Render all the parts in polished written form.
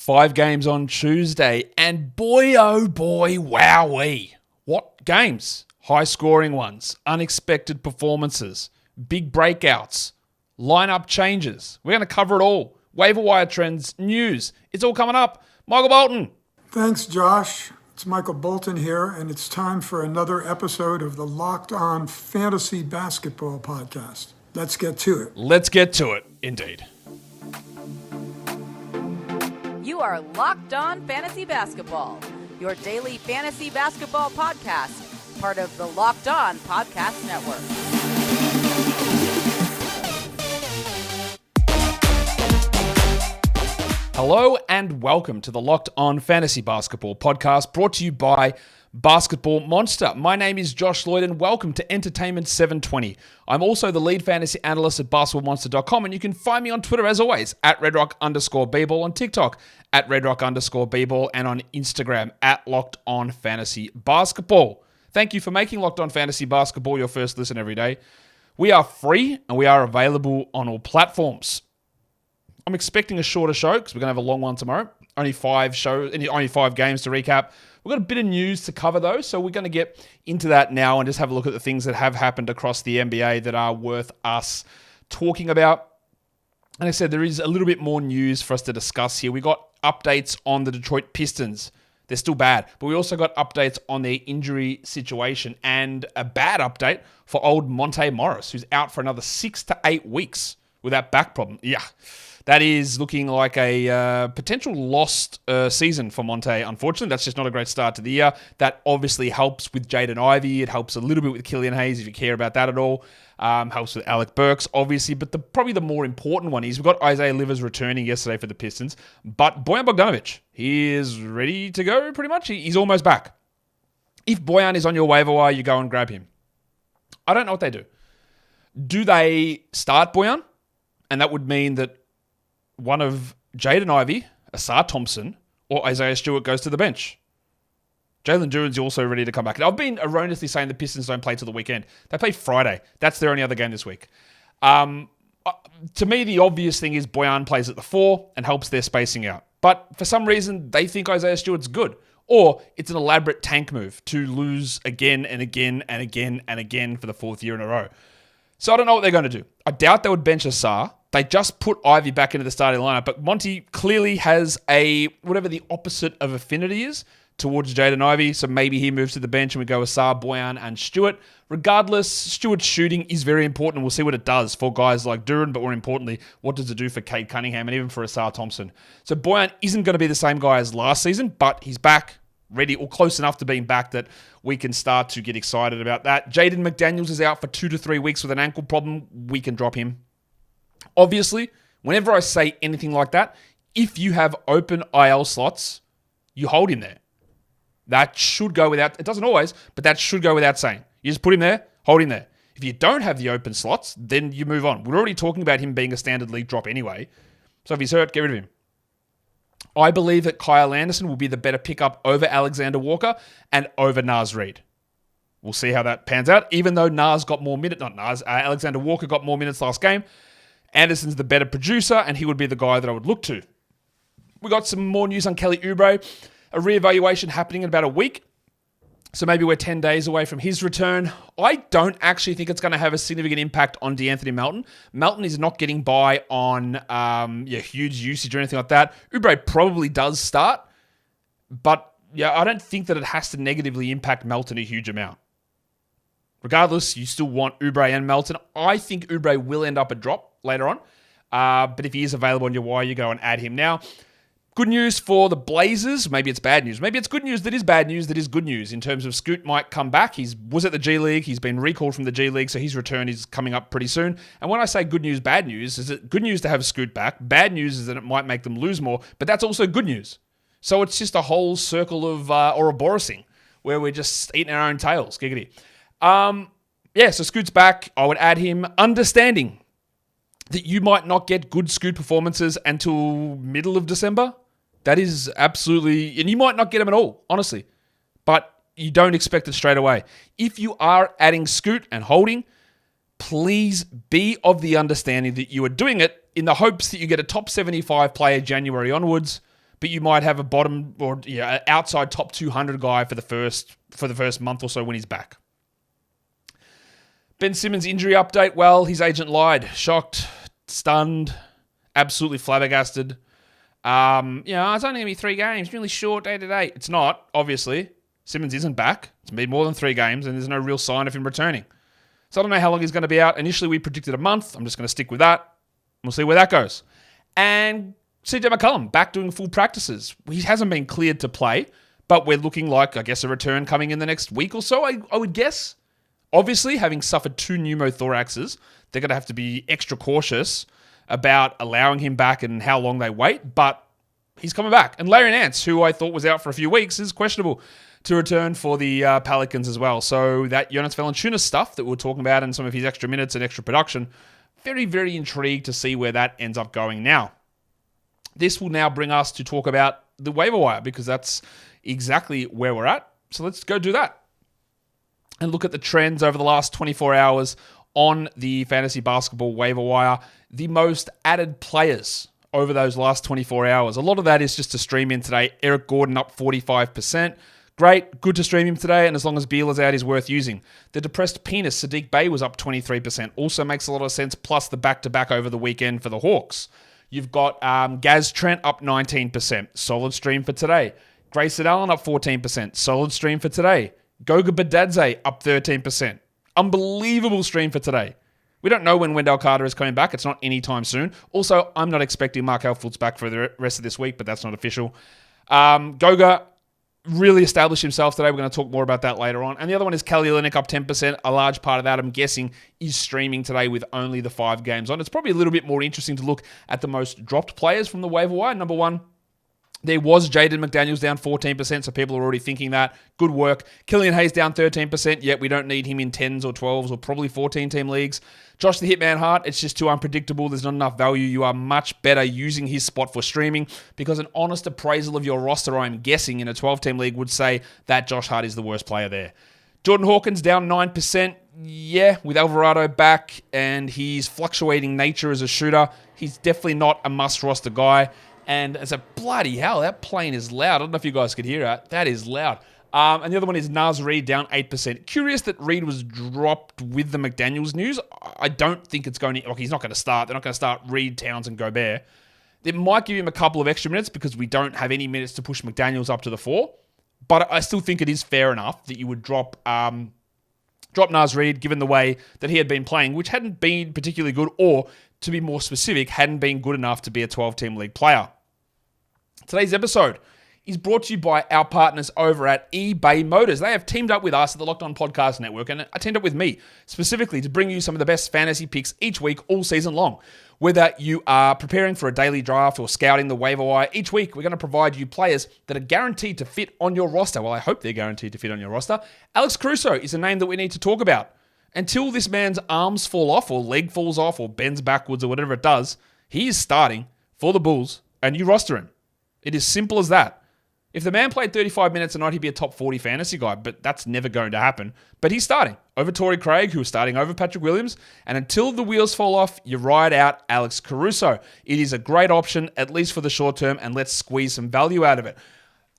5 games on Tuesday, and boy, oh boy, wowee. What games? High-scoring ones, unexpected performances, big breakouts, lineup changes. We're going to cover it all. Waiver wire trends, news. It's all coming up. Michael Bolton. Thanks, Josh. It's Michael Bolton here, and it's time for another episode of the Locked On Fantasy Basketball Podcast. Let's get to it. Let's get to it, indeed. You are Locked On Fantasy Basketball, your daily fantasy basketball podcast, part of the Locked On Podcast Network. Hello and welcome to the Locked On Fantasy Basketball Podcast, brought to you by Basketball Monster. My name is Josh Lloyd and welcome to Entertainment 720. I'm also the lead fantasy analyst at basketballmonster.com, and you can find me on Twitter as always at redrock_bball, on TikTok at redrock_bball, and on Instagram at Locked On Fantasy Basketball. Thank you for making Locked On Fantasy Basketball your first listen every day. We are free and we are available on all platforms. I'm expecting a shorter show because we're going to have a long one tomorrow. Only 5 games to recap. We've got a bit of news to cover though, so we're going to get into that now and just have a look at the things that have happened across the NBA that are worth us talking about. And I said there is a little bit more news for us to discuss here. We got updates on the Detroit Pistons. They're still bad, but we also got updates on their injury situation and a bad update for old Monte Morris, who's out for another 6 to 8 weeks with that back problem. Yeah. That is looking like a potential lost season for Monte, unfortunately. That's just not a great start to the year. That obviously helps with Jaden Ivey. It helps a little bit with Killian Hayes, if you care about that at all. Helps with Alec Burks, obviously. But probably the more important one is we've got Isaiah Livers returning yesterday for the Pistons. But Bojan Bogdanovic, he is ready to go pretty much. He's almost back. If Bojan is on your waiver wire, you go and grab him. I don't know what they do. Do they start Bojan? And that would mean that one of Jaden Ivey, Asar Thompson, or Isaiah Stewart goes to the bench. Jalen Duren's also ready to come back. I've been erroneously saying the Pistons don't play till the weekend. They play Friday. That's their only other game this week. To me, the obvious thing is Bojan plays at the 4 and helps their spacing out. But for some reason, they think Isaiah Stewart's good. Or it's an elaborate tank move to lose again and again and again and again for the 4th year in a row. So I don't know what they're going to do. I doubt they would bench Asar. They just put Ivy back into the starting lineup, but Monty clearly has whatever the opposite of affinity is towards Jaden Ivey, so maybe he moves to the bench and we go Asar, Bojan, and Stewart. Regardless, Stewart's shooting is very important. We'll see what it does for guys like Duren, but more importantly, what does it do for Cade Cunningham and even for Asar Thompson? So Bojan isn't going to be the same guy as last season, but he's back, ready, or close enough to being back that we can start to get excited about that. Jaden McDaniels is out for 2 to 3 weeks with an ankle problem. We can drop him. Obviously, whenever I say anything like that, if you have open IL slots, you hold him there. That should go without, it doesn't always, but that should go without saying. You just put him there, hold him there. If you don't have the open slots, then you move on. We're already talking about him being a standard league drop anyway. So if he's hurt, get rid of him. I believe that Kyle Anderson will be the better pickup over Alexander Walker and over Naz Reid. We'll see how that pans out. Even though Alexander Walker got more minutes last game, Anderson's the better producer, and he would be the guy that I would look to. We got some more news on Kelly Oubre. A reevaluation happening in about a week. So maybe we're 10 days away from his return. I don't actually think it's going to have a significant impact on DeAnthony Melton. Melton is not getting by on huge usage or anything like that. Oubre probably does start, but I don't think that it has to negatively impact Melton a huge amount. Regardless, you still want Oubre and Melton. I think Oubre will end up a drop later on. But if he is available on your wire, you go and add him now. Good news for the Blazers. Maybe it's bad news. Maybe it's good news that is bad news that is good news in terms of Scoot might come back. He was at the G League. He's been recalled from the G League, so his return is coming up pretty soon. And when I say good news, bad news, is it good news to have Scoot back? Bad news is that it might make them lose more, but that's also good news. So it's just a whole circle of Ouroboros-ing where we're just eating our own tails. Giggity. So Scoot's back. I would add him, understanding that you might not get good Scoot performances until middle of December. That is absolutely, and you might not get them at all, honestly, but you don't expect it straight away. If you are adding Scoot and holding, please be of the understanding that you are doing it in the hopes that you get a top 75 player January onwards, but you might have a bottom or outside top 200 guy for the first month or so when he's back. Ben Simmons injury update. Well, his agent lied. Shocked, stunned, absolutely flabbergasted. It's only going to be 3 games, really short day to day. It's not, obviously. Simmons isn't back. It's been more than 3 games, and there's no real sign of him returning. So I don't know how long he's going to be out. Initially, we predicted a month. I'm just going to stick with that. We'll see where that goes. And CJ McCollum, back doing full practices. He hasn't been cleared to play, but we're looking like, I guess, a return coming in the next week or so, I would guess. Obviously, having suffered 2 pneumothoraxes, they're going to have to be extra cautious about allowing him back and how long they wait, but he's coming back. And Larry Nance, who I thought was out for a few weeks, is questionable to return for the Pelicans as well. So that Jonas Valanciunas stuff that we were talking about and some of his extra minutes and extra production, very, very intrigued to see where that ends up going now. This will now bring us to talk about the waiver wire because that's exactly where we're at. So let's go do that and look at the trends over the last 24 hours on the fantasy basketball waiver wire. The most added players over those last 24 hours. A lot of that is just to stream in today. Eric Gordon up 45%. Great, good to stream him today, and as long as Beal is out, he's worth using. The depressed penis, Sadiq Bey, was up 23%. Also makes a lot of sense, plus the back-to-back over the weekend for the Hawks. You've got Gaz Trent up 19%. Solid stream for today. Grayson Allen up 14%. Solid stream for today. Goga Bitadze up 13%. Unbelievable stream for today. We don't know when Wendell Carter is coming back. It's not anytime soon. Also, I'm not expecting Markelle Fultz back for the rest of this week, but that's not official. Goga really established himself today. We're going to talk more about that later on. And the other one is Kelly Olynyk up 10%. A large part of that, I'm guessing, is streaming today with only the 5 games on. It's probably a little bit more interesting to look at the most dropped players from the waiver wire. Number 1, there was Jaden McDaniels down 14%, so people are already thinking that. Good work. Killian Hayes down 13%, yet we don't need him in 10s or 12s or probably 14-team leagues. Josh the Hitman Hart, it's just too unpredictable. There's not enough value. You are much better using his spot for streaming because an honest appraisal of your roster, I'm guessing, in a 12-team league would say that Josh Hart is the worst player there. Jordan Hawkins down 9%. Yeah, with Alvarado back and his fluctuating nature as a shooter, he's definitely not a must-roster guy. And as a bloody hell, that plane is loud. I don't know if you guys could hear that. That is loud. And the other one is Naz Reid down 8%. Curious that Reid was dropped with the McDaniels news. I don't think it's going to... he's not going to start. They're not going to start Reid, Towns, and Gobert. It might give him a couple of extra minutes because we don't have any minutes to push McDaniels up to the 4. But I still think it is fair enough that you would drop Naz Reid, given the way that he had been playing, which hadn't been particularly good, or, to be more specific, hadn't been good enough to be a 12-team league player. Today's episode is brought to you by our partners over at eBay Motors. They have teamed up with us at the Locked On Podcast Network, and teamed up with me specifically to bring you some of the best fantasy picks each week, all season long. Whether you are preparing for a daily draft or scouting the waiver wire, each week we're going to provide you players that are guaranteed to fit on your roster. Well, I hope they're guaranteed to fit on your roster. Alex Caruso is a name that we need to talk about. Until this man's arms fall off or leg falls off or bends backwards or whatever it does, he is starting for the Bulls, and you roster him. It is simple as that. If the man played 35 minutes a night, he'd be a top 40 fantasy guy, but that's never going to happen. But he's starting over Torrey Craig, who is starting over Patrick Williams, and until the wheels fall off, you ride out Alex Caruso. It is a great option, at least for the short term, and let's squeeze some value out of it.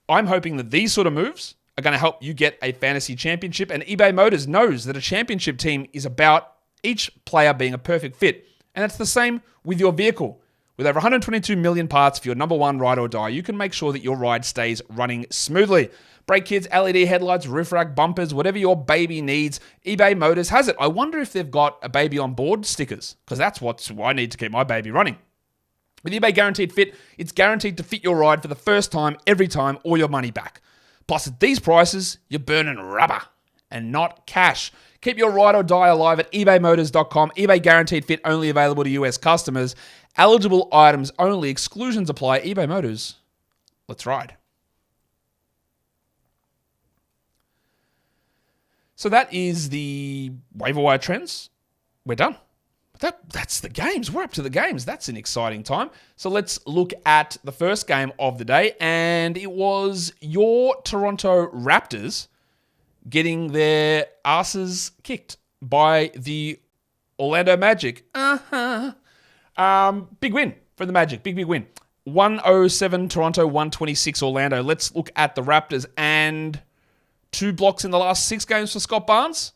I'm hoping that these sort of moves are going to help you get a fantasy championship, and eBay Motors knows that a championship team is about each player being a perfect fit, and it's the same with your vehicle. With over 122 million parts for your number one ride or die, you can make sure that your ride stays running smoothly. Brake kits, LED headlights, roof rack, bumpers, whatever your baby needs, eBay Motors has it. I wonder if they've got a baby on board stickers, because that's what I need to keep my baby running. With eBay Guaranteed Fit, it's guaranteed to fit your ride for the first time, every time, or your money back. Plus, at these prices, you're burning rubber and not cash. Keep your ride or die alive at ebaymotors.com. eBay Guaranteed Fit only available to US customers. Eligible items only. Exclusions apply. eBay Motors. Let's ride. So that is the waiver wire trends. We're done. That's the games. We're up to the games. That's an exciting time. So let's look at the first game of the day. And it was your Toronto Raptors getting their asses kicked by the Orlando Magic. Big win for the Magic. Big win. 107 Toronto, 126 Orlando. Let's look at the Raptors and 2 blocks in the last 6 games for Scott Barnes.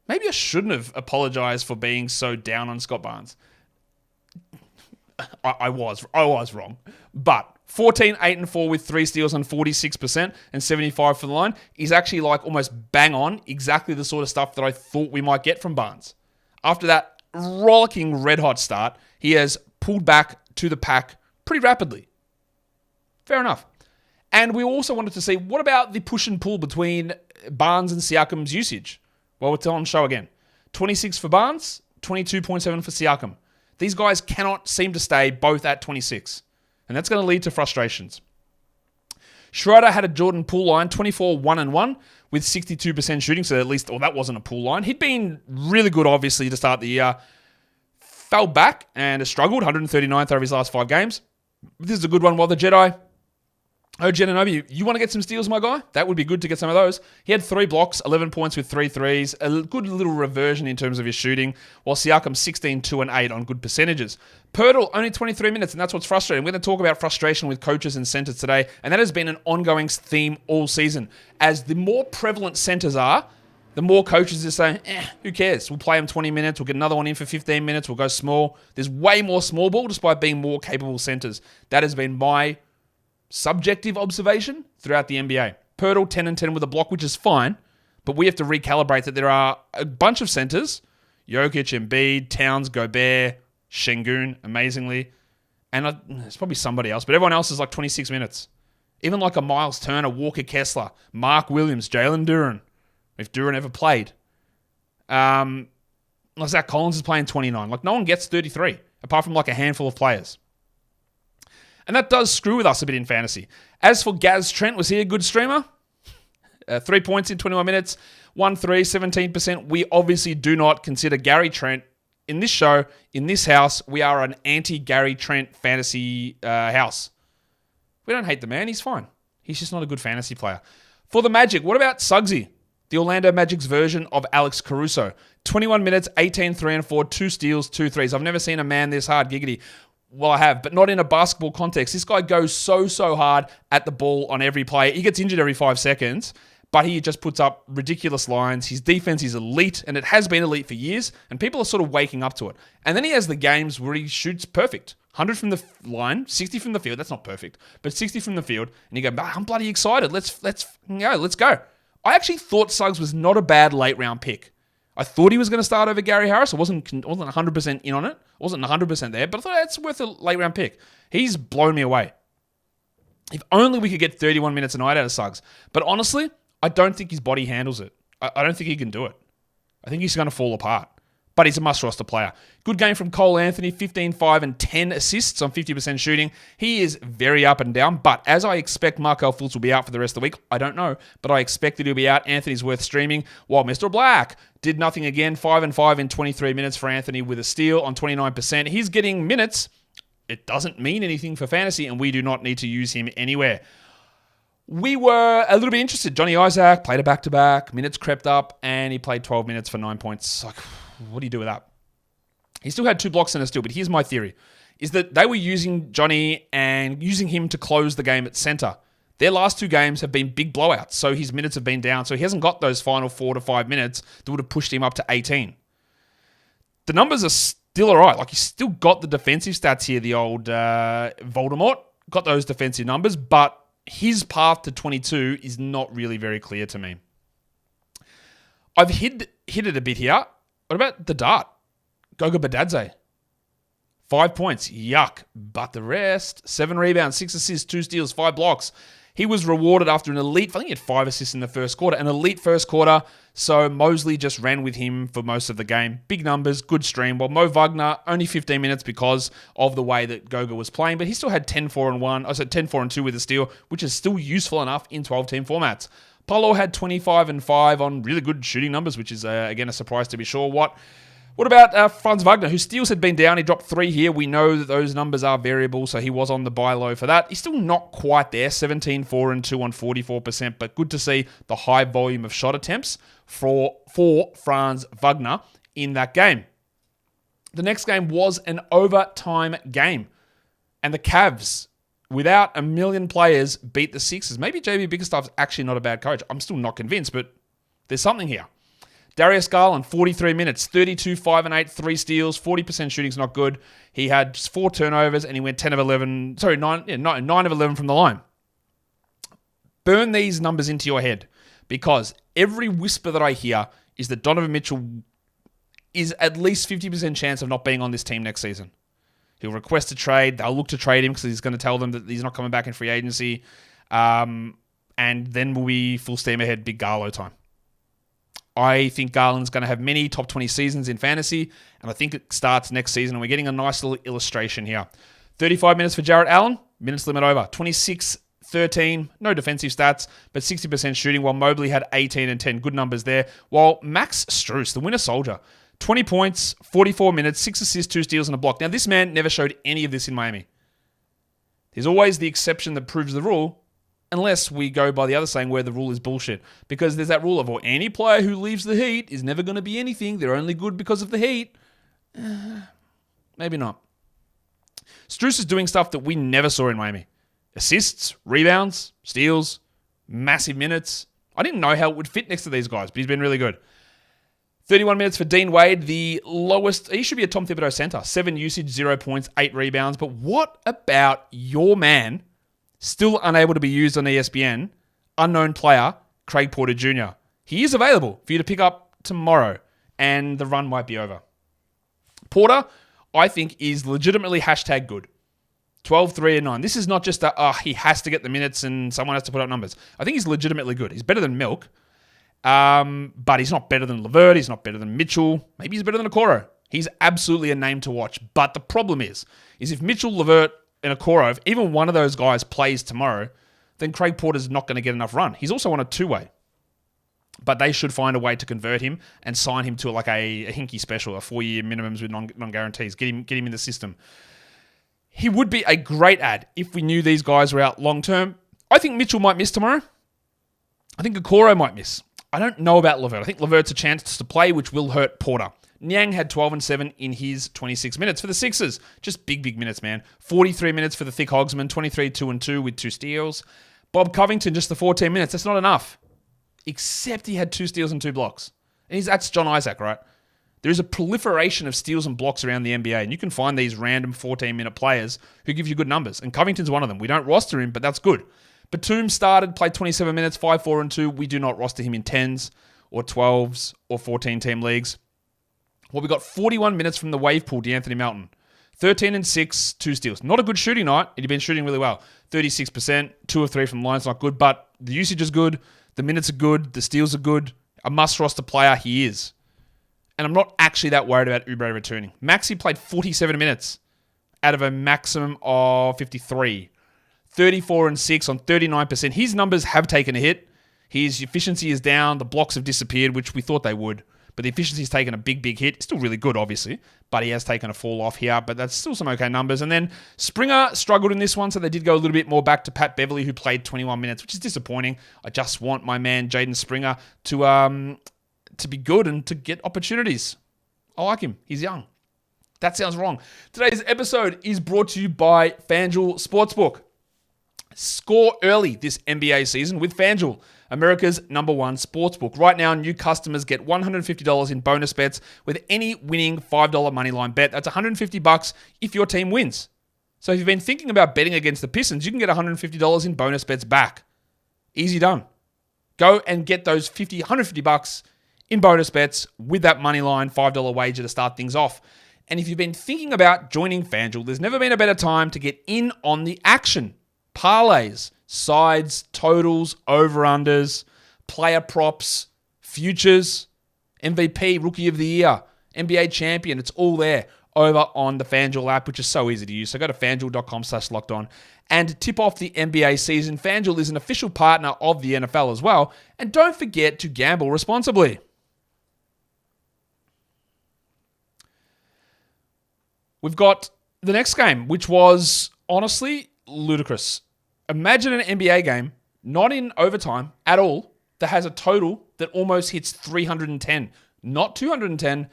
Maybe I shouldn't have apologized for being so down on Scott Barnes. I was wrong. But 14, 8 and 4 with 3 steals on 46% and 75 for the line is actually like almost bang on exactly the sort of stuff that I thought we might get from Barnes. After that rollicking red hot start, he has pulled back to the pack pretty rapidly. Fair enough. And we also wanted to see, what about the push and pull between Barnes and Siakam's usage? Well, we're on show again. 26 for Barnes, 22.7 for Siakam. These guys cannot seem to stay both at 26. And that's going to lead to frustrations. Schroeder had a Jordan Poole line, 24, 1 and 1 with 62% shooting. So at least, that wasn't a Poole line. He'd been really good, obviously, to start the year. Fell back and has struggled, 139th over his last 5 games. This is a good one. While the Jedi, Genanobi, you want to get some steals, my guy? That would be good to get some of those. He had 3 blocks, 11 points with 3 threes. A good little reversion in terms of his shooting. While Siakam, 16, 2 and 8 on good percentages. Pirtle, only 23 minutes, and that's what's frustrating. We're going to talk about frustration with coaches and centers today, and that has been an ongoing theme all season. As the more prevalent centers are, the more coaches are saying, who cares? We'll play him 20 minutes. We'll get another one in for 15 minutes. We'll go small. There's way more small ball despite being more capable centers. That has been my subjective observation throughout the NBA. Pirtle, 10 and 10 with a block, which is fine, but we have to recalibrate that there are a bunch of centers, Jokic, Embiid, Towns, Gobert, Şengün, amazingly, and it's probably somebody else, but everyone else is like 26 minutes. Even like a Miles Turner, Walker Kessler, Mark Williams, Jalen Duren, if Duren ever played. Zach Collins is playing 29. Like, no one gets 33, apart from like a handful of players. And that does screw with us a bit in fantasy. As for Gaz Trent, was he a good streamer? 3 points in 21 minutes, 1 3, 17%. We obviously do not consider Gary Trent in this show, in this house. We are an anti-Gary Trent fantasy house. We don't hate the man. He's fine. He's just not a good fantasy player. For the Magic, what about Suggsy? The Orlando Magic's version of Alex Caruso. 21 minutes, 18, 3 and 4, 2 steals, 2 threes. I've never seen a man this hard, giggity. Well, I have, but not in a basketball context. This guy goes so hard at the ball on every play. He gets injured every 5 seconds, but he just puts up ridiculous lines. His defense is elite, and it has been elite for years, and people are sort of waking up to it. And then he has the games where he shoots perfect. 100 from the line, 60 from the field. That's not perfect, but 60 from the field. And you go, I'm bloody excited. Let's go. I actually thought Suggs was not a bad late round pick. I thought he was going to start over Gary Harris. I wasn't 100% in on it. I wasn't 100% there, but I thought it's worth a late round pick. He's blown me away. If only we could get 31 minutes a night out of Suggs. But honestly, I don't think his body handles it. I don't think he can do it. I think he's going to fall apart. But he's a must-roster player. Good game from Cole Anthony, 15, 5, and 10 assists on 50% shooting. He is very up and down, but as I expect Markelle Fultz will be out for the rest of the week, I don't know, but I expect that he'll be out. Anthony's worth streaming, while Mr. Black did nothing again, 5 and 5 in 23 minutes for Anthony with a steal on 29%. He's getting minutes. It doesn't mean anything for fantasy, and we do not need to use him anywhere. We were a little bit interested. Johnny Isaac played a back-to-back, minutes crept up, and he played 12 minutes for 9 points. Like, what do you do with that? He still had 2 blocks and a steal, but here's my theory, is that they were using Johnny and using him to close the game at center. Their last 2 games have been big blowouts, so his minutes have been down, so he hasn't got those final 4 to 5 minutes that would have pushed him up to 18. The numbers are still all right. Like, he's still got the defensive stats here, the old Voldemort, got those defensive numbers, but his path to 22 is not really very clear to me. I've hit it a bit here. What about the dart? Goga Bitadze. 5 points. Yuck. But the rest, 7 rebounds, 6 assists, 2 steals, 5 blocks. He was rewarded after an elite, I think he had 5 assists in the first quarter, an elite first quarter. So Mosley just ran with him for most of the game. Big numbers, good stream. While Mo Wagner, only 15 minutes because of the way that Goga was playing, but he still had 10-4-1. I said 10-4-2 with a steal, which is still useful enough in 12-team formats. Paulo had 25 and 5 on really good shooting numbers, which is, again, a surprise to be sure. What about Franz Wagner, whose steals had been down? He dropped 3 here. We know that those numbers are variable, so he was on the buy low for that. He's still not quite there, 17, 4 and 2 on 44%, but good to see the high volume of shot attempts for Franz Wagner in that game. The next game was an overtime game. And the Cavs, without a million players, beat the Sixers. Maybe JB Bickerstaff's actually not a bad coach. I'm still not convinced, but there's something here. Darius Garland, 43 minutes, 32, 5 and 8, 3 steals, 40% shooting's not good. He had 4 turnovers and he went 9 of 11 from the line. Burn these numbers into your head because every whisper that I hear is that Donovan Mitchell is at least 50% chance of not being on this team next season. He'll request a trade. They'll look to trade him because he's going to tell them that he's not coming back in free agency. And then we'll be full steam ahead, big Garlo time. I think Garland's going to have many top 20 seasons in fantasy, and I think it starts next season, and we're getting a nice little illustration here. 35 minutes for Jarrett Allen, minutes limit over. 26, 13, no defensive stats, but 60% shooting, while Mobley had 18 and 10. Good numbers there. While Max Strus, the winter soldier, 20 points, 44 minutes, 6 assists, 2 steals, and a block. Now, this man never showed any of this in Miami. There's always the exception that proves the rule, unless we go by the other saying where the rule is bullshit. Because there's that rule of, any player who leaves the Heat is never going to be anything. They're only good because of the Heat. Maybe not. Strus is doing stuff that we never saw in Miami. Assists, rebounds, steals, massive minutes. I didn't know how it would fit next to these guys, but he's been really good. 31 minutes for Dean Wade, the lowest. He should be a Tom Thibodeau center. 7 usage, 0 points, 8 rebounds. But what about your man, still unable to be used on ESPN, unknown player, Craig Porter Jr.? He is available for you to pick up tomorrow, and the run might be over. Porter, I think, is legitimately hashtag good. 12, 3, and 9. This is not just he has to get the minutes and someone has to put up numbers. I think he's legitimately good. He's better than Milk, but he's not better than LeVert. He's not better than Mitchell. Maybe he's better than Okoro. He's absolutely a name to watch. But the problem is if Mitchell, LeVert, and Okoro, if even one of those guys plays tomorrow, then Craig Porter's not going to get enough run. He's also on a 2-way. But they should find a way to convert him and sign him to like a hinky special, a 4-year minimums with non-guarantees. Get him in the system. He would be a great ad if we knew these guys were out long-term. I think Mitchell might miss tomorrow. I think Okoro might miss. I don't know about LeVert. I think LeVert's a chance to play, which will hurt Porter. Niang had 12 and 7 in his 26 minutes for the Sixers. Just big minutes, man. 43 minutes for the thick Hogsman, 23, 2 and 2 with 2 steals. Bob Covington, just the 14 minutes. That's not enough. Except he had 2 steals and 2 blocks. And that's John Isaac, right? There is a proliferation of steals and blocks around the NBA, and you can find these random 14-minute players who give you good numbers, and Covington's one of them. We don't roster him, but that's good. Batum started, played 27 minutes, 5, 4 and 2. We do not roster him in 10s or 12s or 14-team leagues. Well, we got 41 minutes from the wave pool, DeAnthony Melton. 13 and 6, 2 steals. Not a good shooting night. He'd been shooting really well. 36%, 2 of 3 from the line's not good, but the usage is good. The minutes are good. The steals are good. A must-roster player, he is. And I'm not actually that worried about Oubre returning. Maxey played 47 minutes out of a maximum of 53. 34 and 6 on 39%. His numbers have taken a hit. His efficiency is down. The blocks have disappeared, which we thought they would. But the efficiency's taken a big hit. It's still really good, obviously. But he has taken a fall off here. But that's still some okay numbers. And then Springer struggled in this one, so they did go a little bit more back to Pat Beverly, who played 21 minutes, which is disappointing. I just want my man, Jaden Springer, to be good and to get opportunities. I like him. He's young. That sounds wrong. Today's episode is brought to you by FanDuel Sportsbook. Score early this NBA season with FanDuel, America's #1 sportsbook. Right now, new customers get $150 in bonus bets with any winning $5 moneyline bet. That's $150 if your team wins. So if you've been thinking about betting against the Pistons, you can get $150 in bonus bets back. Easy done. Go and get those $150 in bonus bets with that moneyline $5 wager to start things off. And if you've been thinking about joining FanDuel, there's never been a better time to get in on the action. Parlays, sides, totals, over-unders, player props, futures, MVP, Rookie of the Year, NBA Champion. It's all there over on the FanDuel app, which is so easy to use. So go to FanDuel.com/lockedon and tip off the NBA season. FanDuel is an official partner of the NFL as well. And don't forget to gamble responsibly. We've got the next game, which was honestly ludicrous. Imagine an NBA game, not in overtime at all, that has a total that almost hits 310. Not 210,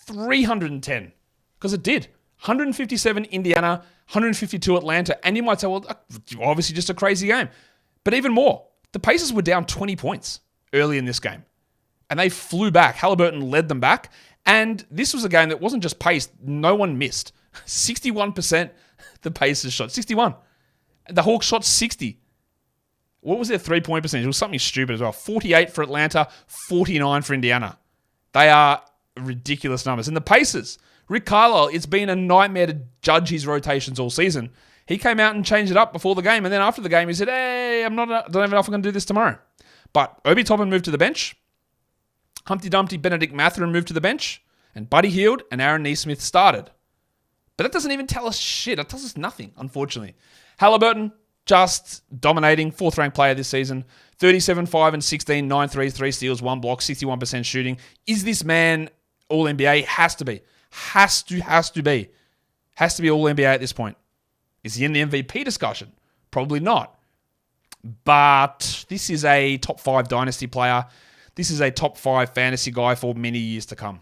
310. Because it did. 157 Indiana, 152 Atlanta. And you might say, well, obviously just a crazy game. But even more, the Pacers were down 20 points early in this game. And they flew back. Haliburton led them back. And this was a game that wasn't just paced. No one missed. 61% the Pacers shot. 61. The Hawks shot 60. What was their three-point percentage? It was something stupid as well. 48 for Atlanta, 49 for Indiana. They are ridiculous numbers. And the Pacers, Rick Carlisle, it's been a nightmare to judge his rotations all season. He came out and changed it up before the game. And then after the game, he said, hey, don't even know if I'm going to do this tomorrow. But Obi Toppin moved to the bench. Humpty Dumpty Benedict Mathurin moved to the bench. And Buddy Hield and Aaron Nesmith started. But that doesn't even tell us shit. That tells us nothing, unfortunately. Haliburton, just dominating, 4th-ranked player this season. 37, 5, and 16, 9 threes, 3 steals, 1 block, 61% shooting. Is this man All-NBA? Has to be. Has to be. Has to be All-NBA at this point. Is he in the MVP discussion? Probably not. But this is a top 5 dynasty player. This is a top 5 fantasy guy for many years to come.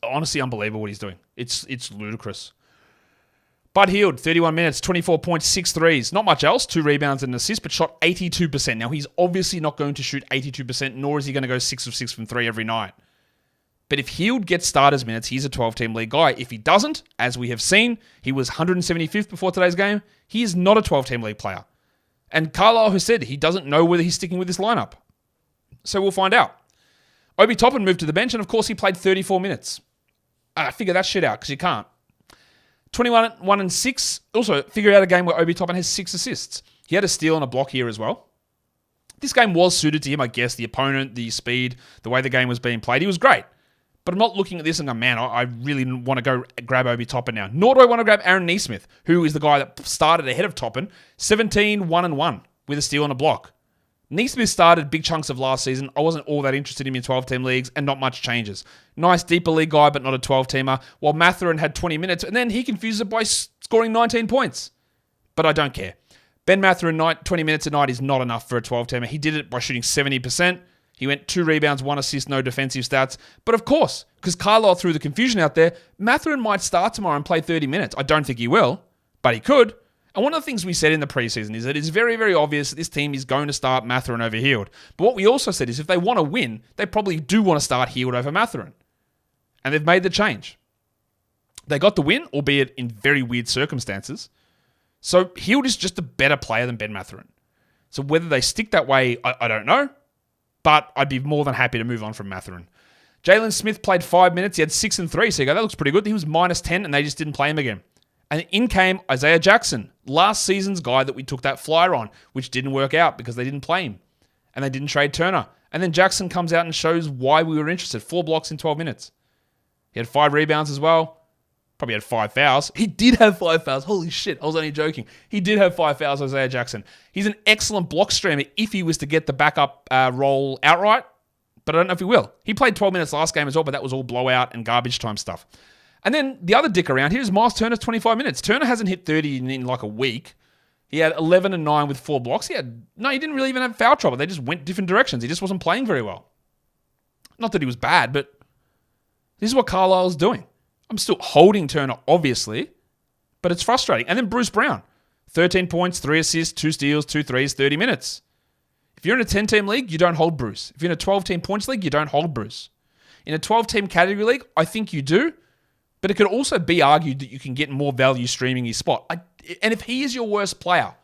Honestly unbelievable what he's doing. It's ludicrous. Bud Hield, 31 minutes, 24 points, 6 threes. Not much else, 2 rebounds and an assist, but shot 82%. Now, he's obviously not going to shoot 82%, nor is he going to go 6 of 6 from 3 every night. But if Hield gets starters minutes, he's a 12-team league guy. If he doesn't, as we have seen, he was 175th before today's game, he is not a 12-team league player. And Carlisle has said he doesn't know whether he's sticking with this lineup. So we'll find out. Obi Toppin moved to the bench, and of course he played 34 minutes. Figure that shit out, because you can't. 21, 1, and 6. Also, figure out a game where Obi Toppin has 6 assists. He had a steal and a block here as well. This game was suited to him, I guess. The opponent, the speed, the way the game was being played. He was great. But I'm not looking at this and going, man, I really want to go grab Obi Toppin now. Nor do I want to grab Aaron Nesmith, who is the guy that started ahead of Toppin. 17, 1, and 1 with a steal and a block. Nesmith started big chunks of last season. I wasn't all that interested in him in 12-team leagues, and not much changes. Nice deeper league guy, but not a 12-teamer. While Mathurin had 20 minutes, and then he confused it by scoring 19 points. But I don't care. Ben Mathurin, 20 minutes a night is not enough for a 12-teamer. He did it by shooting 70%. He went 2 rebounds, 1 assist, no defensive stats. But of course, because Carlisle threw the confusion out there, Mathurin might start tomorrow and play 30 minutes. I don't think he will, but he could. And one of the things we said in the preseason is that it's very, very obvious that this team is going to start Mathurin over Hield. But what we also said is if they want to win, they probably do want to start Hield over Mathurin. And they've made the change. They got the win, albeit in very weird circumstances. So Hield is just a better player than Ben Mathurin. So whether they stick that way, I don't know. But I'd be more than happy to move on from Mathurin. Jalen Smith played 5 minutes. He had 6 and 3. So you go, that looks pretty good. He was minus 10 and they just didn't play him again. And in came Isaiah Jackson, last season's guy that we took that flyer on, which didn't work out because they didn't play him. And they didn't trade Turner. And then Jackson comes out and shows why we were interested. 4 blocks in 12 minutes. He had 5 rebounds as well. Probably had 5 fouls. He did have 5 fouls. Holy shit, I was only joking. He did have 5 fouls, Isaiah Jackson. He's an excellent block streamer if he was to get the backup role outright. But I don't know if he will. He played 12 minutes last game as well, but that was all blowout and garbage time stuff. And then the other dick around here is Miles Turner's 25 minutes. Turner hasn't hit 30 in like a week. He had 11 and 9 with 4 blocks. He didn't really even have foul trouble. They just went different directions. He just wasn't playing very well. Not that he was bad, but this is what Carlisle's doing. I'm still holding Turner, obviously, but it's frustrating. And then Bruce Brown, 13 points, 3 assists, 2 steals, 2 threes, 30 minutes. If you're in a 10-team league, you don't hold Bruce. If you're in a 12-team points league, you don't hold Bruce. In a 12-team category league, I think you do. But it could also be argued that you can get more value streaming his spot. And if he is your worst player,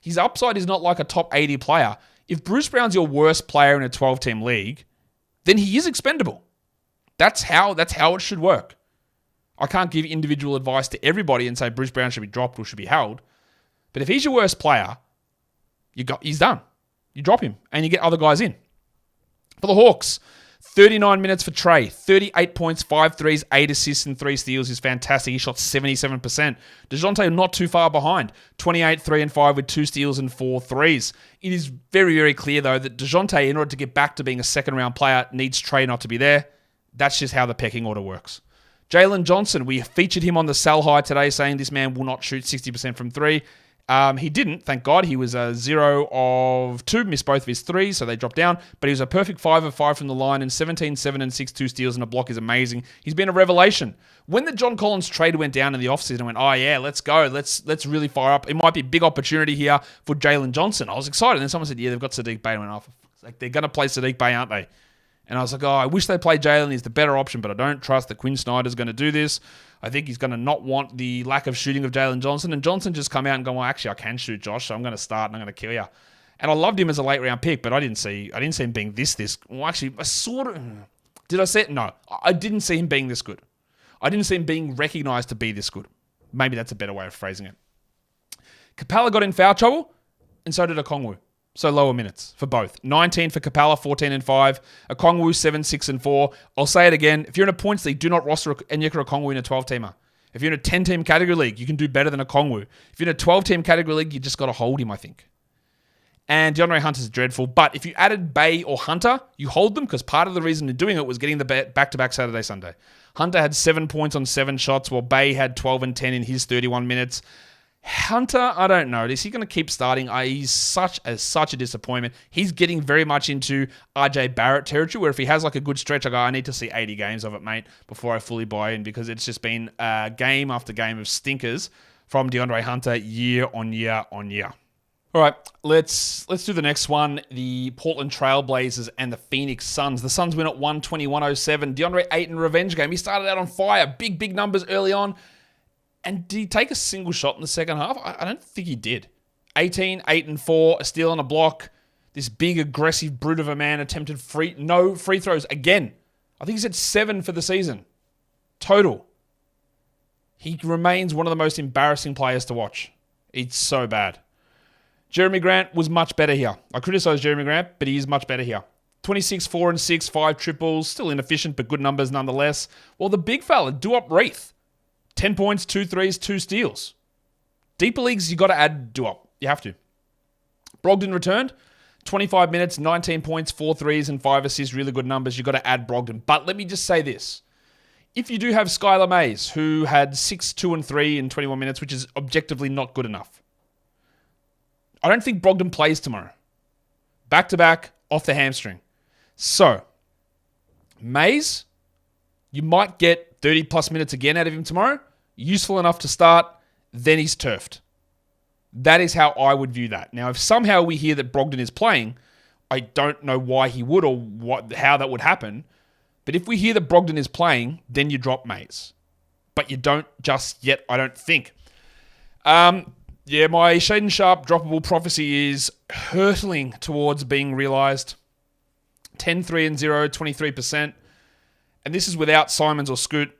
his upside is not like a top 80 player. If Bruce Brown's your worst player in a 12-team league, then he is expendable. That's how it should work. I can't give individual advice to everybody and say Bruce Brown should be dropped or should be held. But if he's your worst player, he's done. You drop him and you get other guys in. For the Hawks, 39 minutes for Trey, 38 points, 5 threes, 8 assists, and 3 steals is fantastic. He shot 77%. DeJounte not too far behind, 28, 3 and 5 with 2 steals and 4 threes. It is very, very clear, though, that DeJounte, in order to get back to being a second-round player, needs Trey not to be there. That's just how the pecking order works. Jalen Johnson, we featured him on the sell high today, saying this man will not shoot 60% from 3. He didn't, thank God. He was a 0 of 2, missed both of his threes, so they dropped down. But he was a perfect 5 of 5 from the line, and 17, 7, and 6, 2 steals and a block is amazing. He's been a revelation. When the John Collins trade went down in the offseason, I went, oh yeah, let's go. Let's really fire up. It might be a big opportunity here for Jalen Johnson. I was excited. And then someone said, yeah, they've got Sadiq Bey. I went, oh, like they're going to play Sadiq Bey, aren't they? And I was like, oh, I wish they played Jalen. He's the better option, but I don't trust that Quinn Snyder's going to do this. I think he's going to not want the lack of shooting of Jalen Johnson. And Johnson just come out and go, well, actually, I can shoot, Josh, so I'm going to start and I'm going to kill you. And I loved him as a late round pick, but I didn't see him being this. Well, actually, I sort of... Did I say it? No. I didn't see him being this good. I didn't see him being recognized to be this good. Maybe that's a better way of phrasing it. Capella got in foul trouble, and so did Okongwu. So lower minutes for both. 19 for Capella, 14 and 5. Okongwu, 7, 6 and 4. I'll say it again. If you're in a points league, do not roster Onyeka Okongwu in a 12-teamer. If you're in a 10-team category league, you can do better than Okongwu. If you're in a 12-team category league, you just got to hold him, I think. And DeAndre Hunter's dreadful. But if you added Bey or Hunter, you hold them because part of the reason they're doing it was getting the back-to-back Saturday, Sunday. Hunter had 7 points on 7 shots, while Bey had 12 and 10 in his 31 minutes. Hunter, I don't know. Is he going to keep starting? He's such a disappointment. He's getting very much into RJ Barrett territory, where if he has like a good stretch, I go, I need to see 80 games of it, mate, before I fully buy in, because it's just been game after game of stinkers from DeAndre Hunter year on year on year. All right, let's do the next one. The Portland Trailblazers and the Phoenix Suns. The Suns win at 120-107. DeAndre Ayton revenge game. He started out on fire. Big numbers early on. And did he take a single shot in the second half? I don't think he did. 18, 8 and 4, a steal and a block. This big, aggressive brute of a man attempted no free throws again. I think he's at 7 for the season. Total. He remains one of the most embarrassing players to watch. It's so bad. Jeremy Grant was much better here. I criticize Jeremy Grant, but he is much better here. 26, 4 and 6, 5 triples. Still inefficient, but good numbers nonetheless. Well, the big fella, Duop Reith. 10 points, 2 threes, 2 steals. Deeper leagues, you got to add Duop. You have to. Brogdon returned. 25 minutes, 19 points, 4 threes, and 5 assists. Really good numbers. You got to add Brogdon. But let me just say this. If you do have Skylar Mays, who had 6, 2, and 3 in 21 minutes, which is objectively not good enough, I don't think Brogdon plays tomorrow. Back-to-back, off the hamstring. So, Mays, you might get 30-plus minutes again out of him tomorrow. Useful enough to start, then he's turfed. That is how I would view that. Now, if somehow we hear that Brogdon is playing, I don't know why he would or how that would happen. But if we hear that Brogdon is playing, then you drop Mays. But you don't just yet, I don't think. Yeah, my Shaedon Sharpe droppable prophecy is hurtling towards being realized. 10, 3 and 0, 23%. And this is without Simons or Scoot.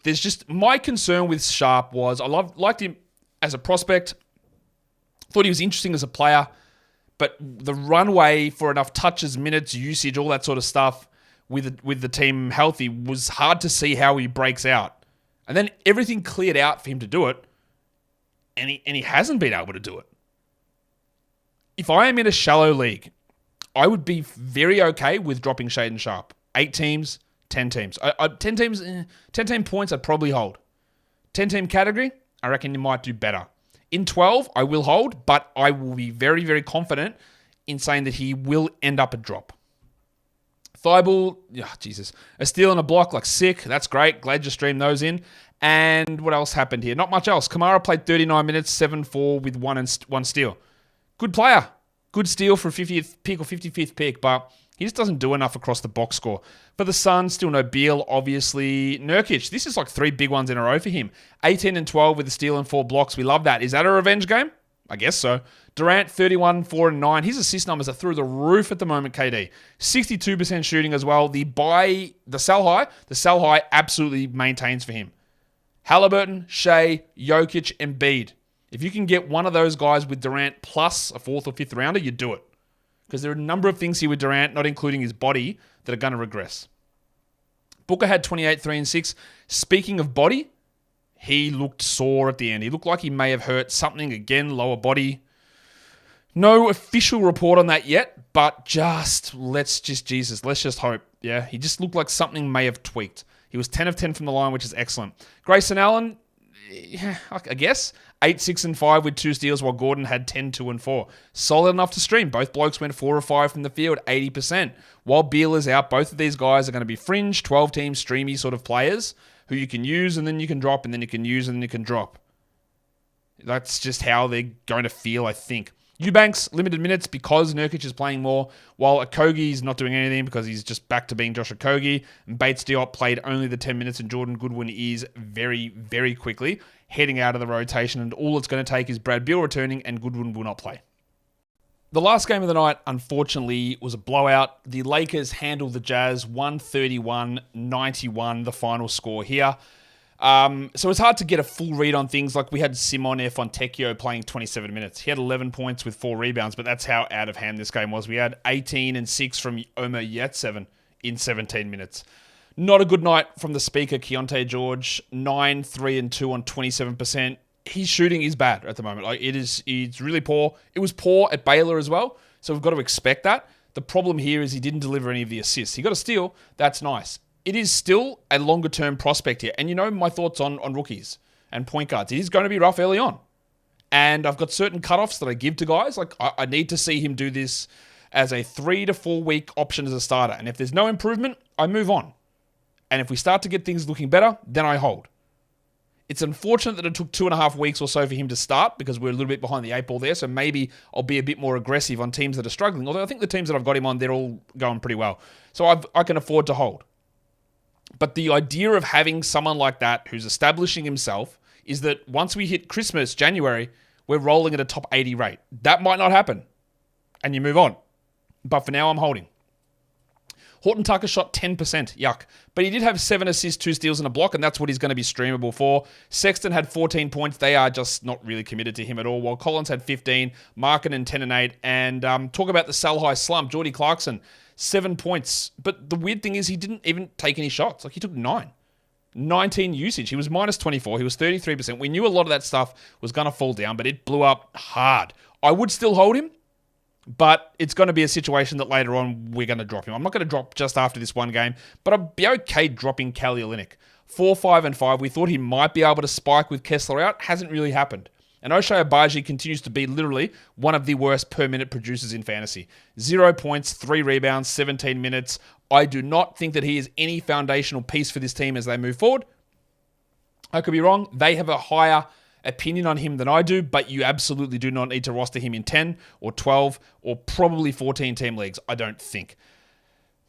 There's just my concern with Sharpe was I liked him as a prospect. Thought he was interesting as a player, but the runway for enough touches, minutes, usage, all that sort of stuff with the team healthy was hard to see how he breaks out. And then everything cleared out for him to do it, and he hasn't been able to do it. If I am in a shallow league, I would be very okay with dropping Shaedon Sharpe. 8 teams, 10 teams. 10 teams, 10-team points I'd probably hold. 10-team category, I reckon you might do better. In 12, I will hold, but I will be very, very confident in saying that he will end up a drop. Thibault, a steal and a block, like sick. That's great. Glad you streamed those in. And what else happened here? Not much else. Kamara played 39 minutes, 7-4 with one steal. Good player. Good steal for a 50th pick or 55th pick, but he just doesn't do enough across the box score. For the Suns, still no Beal, obviously. Nurkic, this is like 3 big ones in a row for him. 18 and 12 with a steal and 4 blocks. We love that. Is that a revenge game? I guess so. Durant, 31, 4 and 9. His assist numbers are through the roof at the moment, KD. 62% shooting as well. The sell high absolutely maintains for him. Haliburton, Shea, Jokic, Embiid. If you can get one of those guys with Durant plus a 4th or 5th rounder, you do it. Because there are a number of things here with Durant, not including his body, that are going to regress. Booker had 28, 3 and 6. Speaking of body, he looked sore at the end. He looked like he may have hurt something again, lower body. No official report on that yet, but let's just hope. Yeah, he just looked like something may have tweaked. He was 10 of 10 from the line, which is excellent. Grayson Allen, I guess 8, 6, and 5 with 2 steals, while Gordon had 10, 2, and 4. Solid enough to stream. Both blokes went 4 or 5 from the field, 80%. While Beal is out, both of these guys are going to be fringe, 12-team, streamy sort of players who you can use and then you can drop and then you can use and then you can drop. That's just how they're going to feel, I think. Eubanks, limited minutes because Nurkic is playing more, while Okogie's not doing anything because he's just back to being Josh Okogie. And Bates Diop played only the 10 minutes, and Jordan Goodwin is very, very quickly heading out of the rotation, and all it's going to take is Brad Beal returning, and Goodwin will not play. The last game of the night, unfortunately, was a blowout. The Lakers handled the Jazz 131-91, the final score here. So it's hard to get a full read on things. Like we had Simon Fontecchio playing 27 minutes. He had 11 points with 4 rebounds, but that's how out of hand this game was. We had 18 and 6 from Omer Yurtseven in 17 minutes. Not a good night from the speaker, Keontae George. 9, 3, and 2 on 27%. His shooting is bad at the moment. It's really poor. It was poor at Baylor as well, so we've got to expect that. The problem here is he didn't deliver any of the assists. He got a steal. That's nice. It is still a longer-term prospect here. And you know my thoughts on rookies and point guards. It is going to be rough early on. And I've got certain cutoffs that I give to guys. Like, I need to see him do this as a 3 to 4 week option as a starter. And if there's no improvement, I move on. And if we start to get things looking better, then I hold. It's unfortunate that it took 2.5 weeks or so for him to start because we're a little bit behind the 8 ball there. So maybe I'll be a bit more aggressive on teams that are struggling. Although I think the teams that I've got him on, they're all going pretty well. So I can afford to hold. But the idea of having someone like that who's establishing himself is that once we hit Christmas, January, we're rolling at a top 80 rate. That might not happen. And you move on. But for now, I'm holding. Horton Tucker shot 10%. Yuck. But he did have 7 assists, 2 steals, and a block, and that's what he's going to be streamable for. Sexton had 14 points. They are just not really committed to him at all. While Collins had 15, Markkanen 10 and 8. And talk about the sell high slump. Jordy Clarkson, 7 points. But the weird thing is he didn't even take any shots. Like, he took 9. 19 usage. He was minus 24. He was 33%. We knew a lot of that stuff was going to fall down, but it blew up hard. I would still hold him, but it's going to be a situation that later on we're going to drop him. I'm not going to drop just after this one game, but I'll be okay dropping Kelly Olynyk. 4, 5, and 5. We thought he might be able to spike with Kessler out. Hasn't really happened. And Ochai Agbaji continues to be literally one of the worst per-minute producers in fantasy. 0 points, 3 rebounds, 17 minutes. I do not think that he is any foundational piece for this team as they move forward. I could be wrong. They have a higher opinion on him than I do, but you absolutely do not need to roster him in 10 or 12 or probably 14 team leagues, I don't think.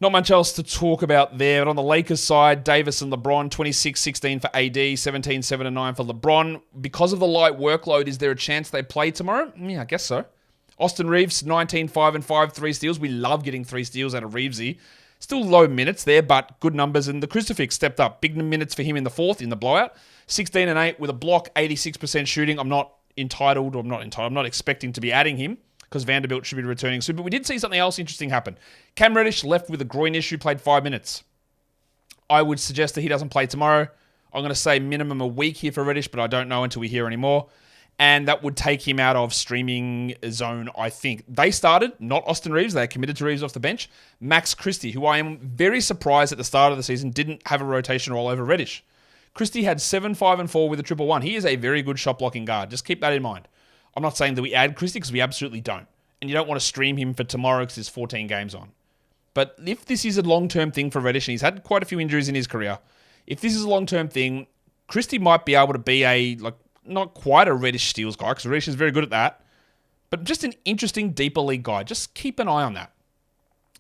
Not much else to talk about there. But on the Lakers side, Davis and LeBron, 26-16 for AD, 17-7 and 9 for LeBron. Because of the light workload, is there a chance they play tomorrow? Yeah, I guess so. Austin Reeves, 19-5 and 5, 3 steals. We love getting 3 steals out of Reevesy. Still low minutes there, but good numbers. And the Crucifix stepped up. Big minutes for him in the fourth, in the blowout. 16 and 8 with a block, 86% shooting. I'm not expecting to be adding him because Vanderbilt should be returning soon. But we did see something else interesting happen. Cam Reddish left with a groin issue, played 5 minutes. I would suggest that he doesn't play tomorrow. I'm going to say minimum a week here for Reddish, but I don't know until we hear any more. And that would take him out of streaming zone, I think. They started, not Austin Reeves. They committed to Reeves off the bench. Max Christie, who I am very surprised at the start of the season, didn't have a rotation role over Reddish. Christie had 7, 5, and 4 with a 1-1. He is a very good shot-blocking guard. Just keep that in mind. I'm not saying that we add Christie because we absolutely don't. And you don't want to stream him for tomorrow because there's 14 games on. But if this is a long-term thing for Reddish, and he's had quite a few injuries in his career, if this is a long-term thing, Christie might be able to be not quite a Reddish steals guy, because Reddish is very good at that, but just an interesting deeper league guy. Just keep an eye on that.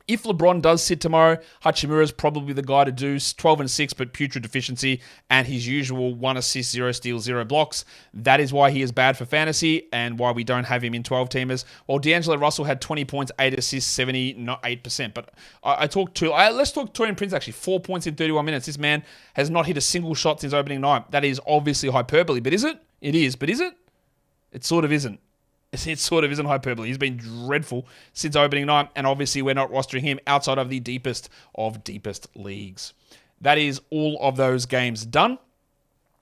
If LeBron does sit tomorrow, Hachimura is probably the guy to do. 12 and 6, but putrid deficiency and his usual 1 assist, 0 steals, 0 blocks. That is why he is bad for fantasy and why we don't have him in 12-teamers. While D'Angelo Russell had 20 points, 8 assists, 78%. But let's talk Taurean Prince actually. 4 points in 31 minutes. This man has not hit a single shot since opening night. That is obviously hyperbole, but is it? It is, but is it? It sort of isn't. It sort of isn't hyperbole. He's been dreadful since opening night, and obviously we're not rostering him outside of the deepest of deepest leagues. That is all of those games done.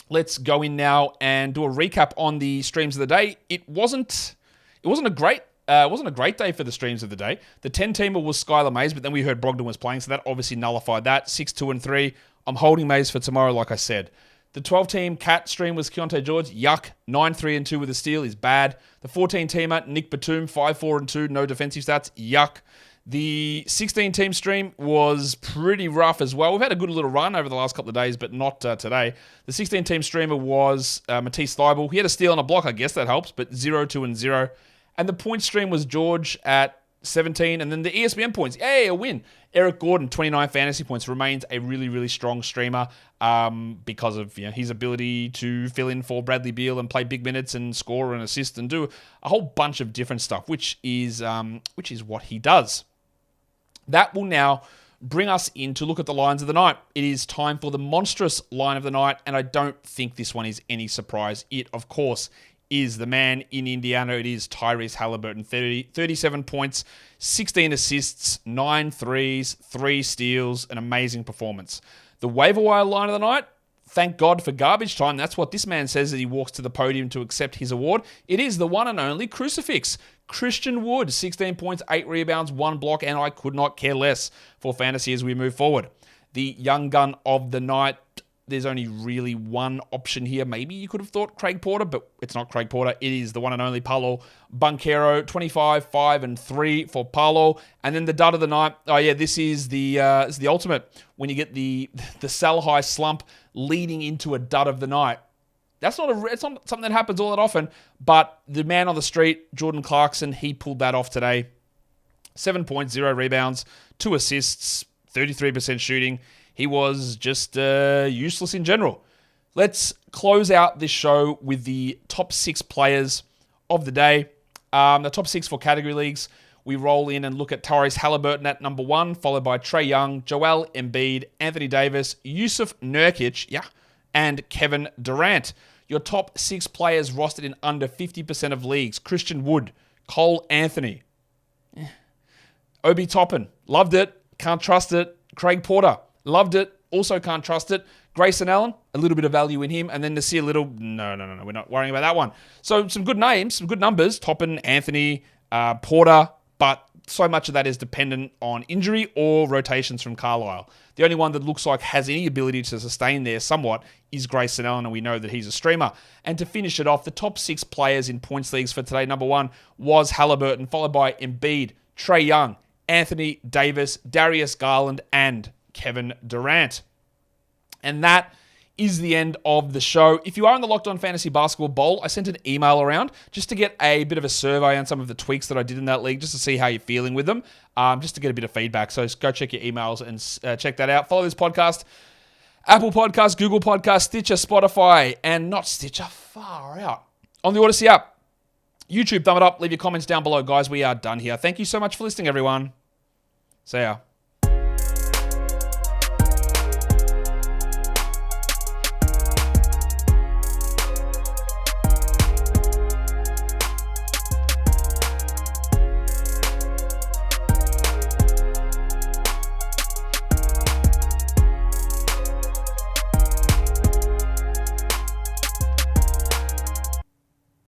Let's go in now and do a recap on the streams of the day. It wasn't a great day for the streams of the day. The 10-teamer was Skylar Mays, but then we heard Brogdon was playing, so that obviously nullified that. 6, 2, and 3. I'm holding Mays for tomorrow, like I said. The 12-team Cat stream was Keontae George. Yuck. 9-3-2 with a steal is bad. The 14-teamer, Nick Batum, 5-4-2, no defensive stats. Yuck. The 16-team stream was pretty rough as well. We've had a good little run over the last couple of days, but not today. The 16-team streamer was Matisse Thybulle. He had a steal and a block, I guess that helps, but 0-2-0. And the point stream was George at 17, and then the ESPN points. Yay, a win. Eric Gordon, 29 fantasy points, remains a really, really strong streamer because of his ability to fill in for Bradley Beal and play big minutes and score and assist and do a whole bunch of different stuff, which is what he does. That will now bring us in to look at the lines of the night. It is time for the monstrous line of the night, and I don't think this one is any surprise. It, of course, is the man in Indiana. It is Tyrese Haliburton, 37 points, 16 assists, 9 threes, 3 steals, an amazing performance. The waiver wire line of the night, thank God for garbage time. That's what this man says as he walks to the podium to accept his award. It is the one and only Crucifix. Christian Wood, 16 points, 8 rebounds, 1 block, and I could not care less for fantasy as we move forward. The young gun of the night, there's only really one option here. Maybe you could have thought Craig Porter, but it's not Craig Porter. It is the one and only Paolo Banchero, 25, 5, and 3 for Paolo. And then the dud of the night. Oh yeah, this is the ultimate when you get the sell high slump leading into a dud of the night. It's not something that happens all that often, but the man on the street, Jordan Clarkson, he pulled that off today. 7 points, 0 rebounds, 2 assists, 33% shooting. He was just useless in general. Let's close out this show with the top 6 players of the day. The top 6 for category leagues. We roll in and look at Tyrese Haliburton at number 1, followed by Trae Young, Joel Embiid, Anthony Davis, Yusuf Nurkic, and Kevin Durant. Your top 6 players rostered in under 50% of leagues. Christian Wood, Cole Anthony, Obi Toppin, loved it, can't trust it. Craig Porter, loved it, also can't trust it. Grayson Allen, a little bit of value in him. And then Nasir Little, no, we're not worrying about that one. So some good names, some good numbers. Toppin, Anthony, Porter, but so much of that is dependent on injury or rotations from Carlisle. The only one that looks like has any ability to sustain there somewhat is Grayson Allen, and we know that he's a streamer. And to finish it off, the top 6 players in points leagues for today, number 1 was Haliburton, followed by Embiid, Trae Young, Anthony Davis, Darius Garland, and Kevin Durant. And that is the end of the show. If you are in the Locked On Fantasy Basketball Bowl, I sent an email around just to get a bit of a survey on some of the tweaks that I did in that league, just to see how you're feeling with them, just to get a bit of feedback. So go check your emails and check that out. Follow this podcast, Apple Podcasts, Google Podcasts, Stitcher, Spotify, and not Stitcher, far out, on the Odyssey app. YouTube, thumb it up, leave your comments down below. Guys, we are done here. Thank you so much for listening, everyone. See ya.